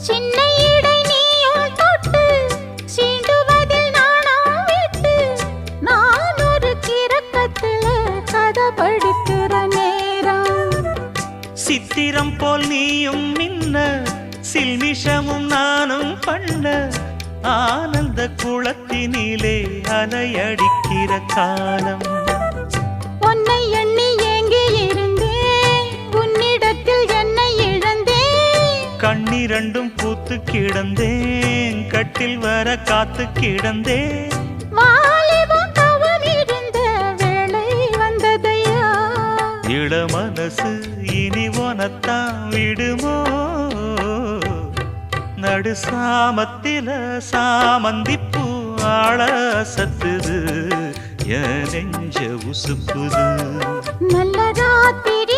சின்ன இடை நீயும் தொட்டு சீண்டுவதில் நாணம் விட்டு நான் ஒரு கிறக்கத்துல கதை படிக்கிற நேரம். சித்திரம் போல் நீயும் மின்ன சில்மிஷமும் நானும் பண்ண ஆனந்த குளத்தினிலே அலையடிக்கிற காலம். உன்னை எண்ணி ஏங்கி இருந்தேன் உன்னிடத்தில் என்னை இழந்தேன். கண்ணிரண்டும் பூத்து கிடந்தேன் கட்டில் வர காத்து கிடந்தேன். வாலிபம் தவம் இருந்த வேளை வந்ததையா. இள மனசு இனி உனத்தான் விடுமோ நடு சாமத்தில சாமந்திப்பூ ஆள சத்துது என் நெஞ்ச உசுப்புது. நல்ல ராத்திரி